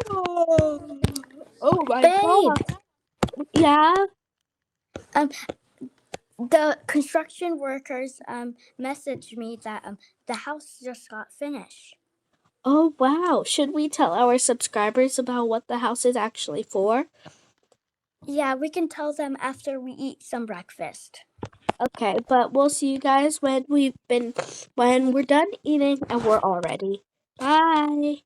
Oh, oh my Babe, god. Yeah? um, the construction workers messaged me that the house just got finished. Oh wow. Should we tell our subscribers about what the house is actually for? Yeah, we can tell them after we eat some breakfast. Okay, but we'll see you guys when we're done eating and we're all ready. Bye.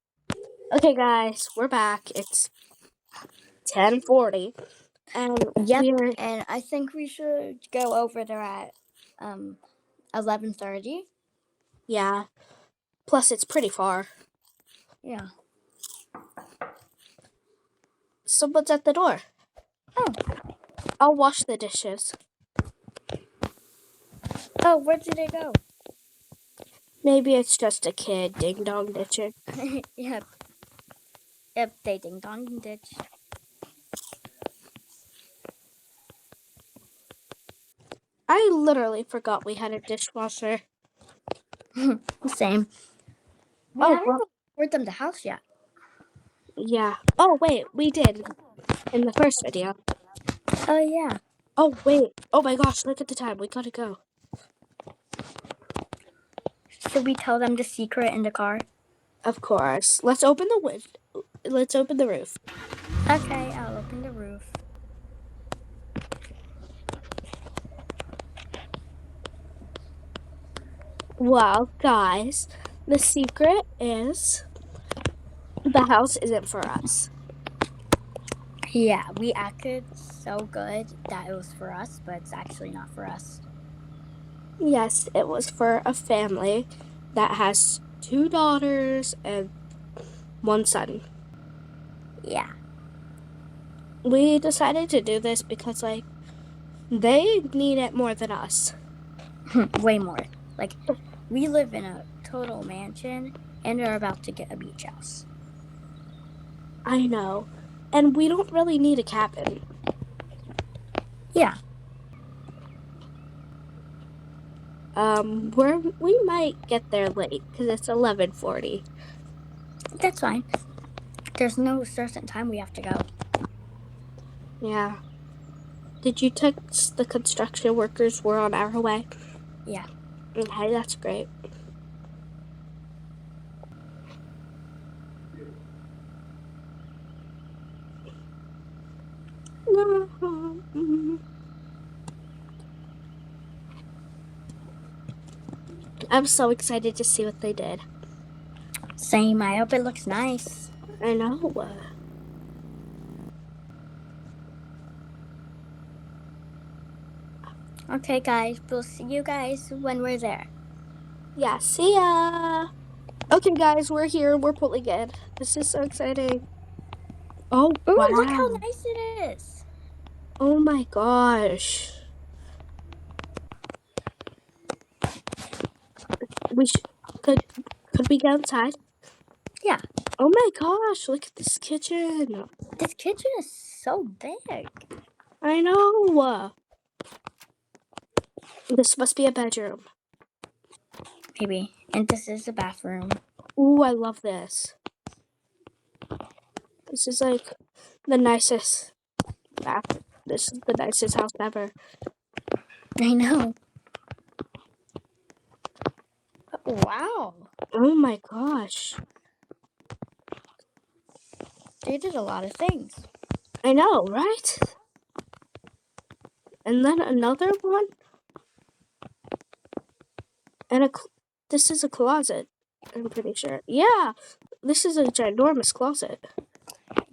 Okay guys, we're back. It's 10:40 and Yep, we're and I think we should go over there at 11:30. yeah. Plus it's pretty far. Yeah. Someone's at the door. Oh. I'll wash the dishes. Oh, where did it go? Maybe it's just a kid ding dong ditching. Yep. Yep, they ding dong ditch. I literally forgot we had a dishwasher. Same. We Oh, haven't well, poured them the house yet. yeah. Oh, wait, we did in the first video. Oh, yeah. Oh, wait. Oh my gosh, look at the time. We gotta go. Should we tell them the secret in the car? Of course. Let's open the roof. Okay, I'll open the roof. Well, guys, the secret is the house isn't for us. Yeah, we acted so good that it was for us, but it's actually not for us. Yes, it was for a family that has 2 daughters and 1 son. Yeah. We decided to do this because, like, they need it more than us. Way more. Like, we live in a total mansion and are about to get a beach house. I know. And we don't really need a cabin. Yeah. We might get there late because it's 11:40. That's fine. There's no certain time we have to go. Yeah. Did you text the construction workers we're on our way? Yeah. Okay, that's great. I'm so excited to see what they did. Same. I hope it looks nice. I know. Okay, guys. We'll see you guys when we're there. Yeah, see ya. Okay, guys, we're here. We're pulling in. This is so exciting. Oh, Ooh, wow. look how nice it is. Oh my gosh. Could we go outside? Yeah. Oh my gosh, look at this kitchen. This kitchen is so big. I know. This must be a bedroom. Maybe. And this is the bathroom. Ooh, I love this. This is like the nicest bath. This is the nicest house ever. I know. Wow. Oh my gosh. They did a lot of things. I know, right? And then another one. And this is a closet, I'm pretty sure. Yeah, this is a ginormous closet.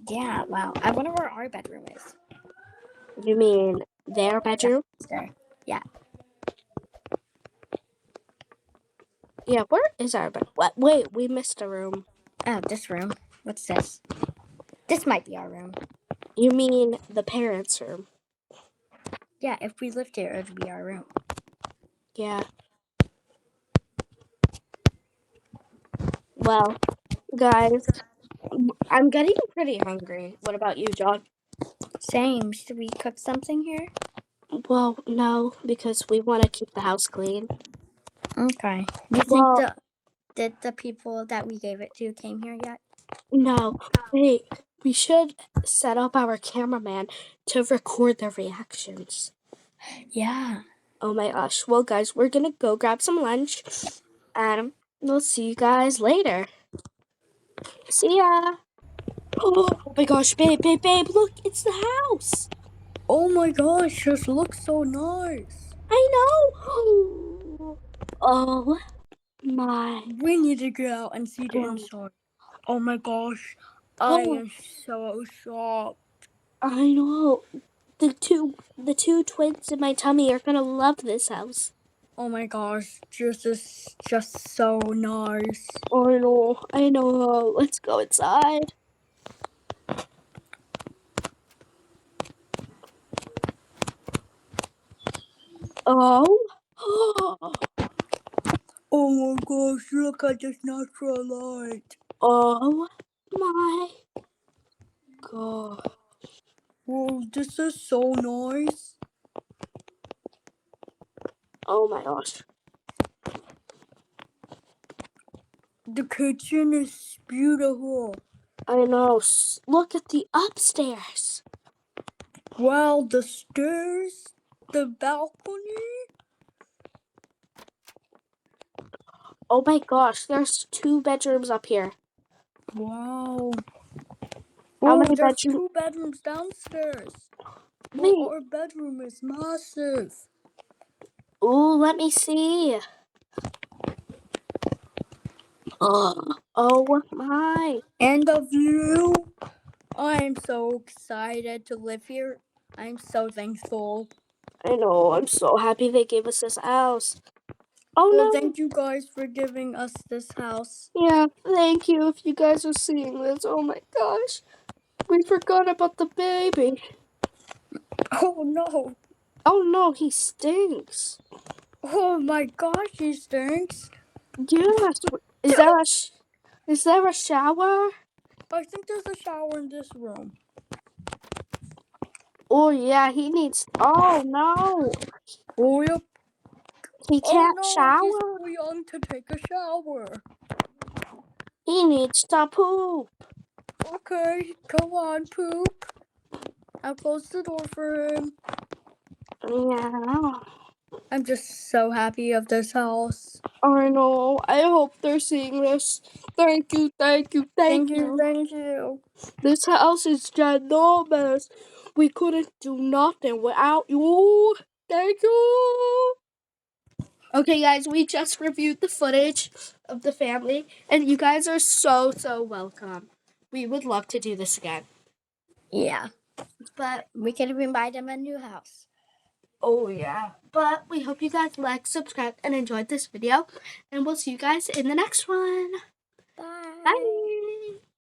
Yeah, wow. I wonder where our bedroom is. You mean their bedroom? There. Yeah. Yeah, where is our bed? What? Wait, we missed a room. Oh, this room. What's this? This might be our room. You mean the parents' room? Yeah, if we lived here, it would be our room. Yeah. Well, guys, I'm getting pretty hungry. What about you, John? Same. Should we cook something here? Well, no, because we want to keep the house clean. Okay. Do you think Well, did the people that we gave it to came here yet? No, wait. We should set up our cameraman to record their reactions. Yeah. Oh my gosh. Well, guys, we're gonna go grab some lunch, and we'll see you guys later. See ya. Oh my gosh, babe, look, it's the house. Oh my gosh, this looks so nice. I know. Oh my We need to go out and see the god. inside. Oh my gosh, I Oh, am so shocked. I know. The two twins in my tummy are gonna love this house. Oh my gosh, this is just so nice. I know. Let's go inside. Oh. Oh my gosh, look at this natural light. Oh my god. Whoa, this is so nice. Oh my gosh. The kitchen is beautiful. I know. Look at the upstairs. Wow, the stairs, the balcony. Oh my gosh, there's 2 bedrooms up here. Wow. How Oh, many there's bedrooms? 2 bedrooms downstairs. Well, Wait. our bedroom is massive. Ooh, let me see. Oh my. And the view. I'm so excited to live here. I'm so thankful. I know. I'm so happy they gave us this house. Oh Well, no. thank you guys for giving us this house. Yeah, thank you if you guys are seeing this. Oh my gosh. We forgot about the baby. Oh no. Oh no, he stinks. Oh my gosh, he stinks. Yes. Is there a shower? I think there's a shower in this room. Oh yeah, he needs. Oh no, Oh, yep. he Oh can't no, he's shower. too young to take a shower. He needs to poop. Okay, come on, poop. I'll close the door for him. Yeah. I'm just so happy of this house. I know. I hope they're seeing this. Thank you, thank you, thank you. Thank you. This house is ginormous. We couldn't do nothing without you. Thank you. Okay, guys, we just reviewed the footage of the family, and you guys are so welcome. We would love to do this again. Yeah, But, we can even buy them a new house. oh yeah. But we hope you guys liked, subscribed, and enjoyed this video. And we'll see you guys in the next one. Bye. Bye.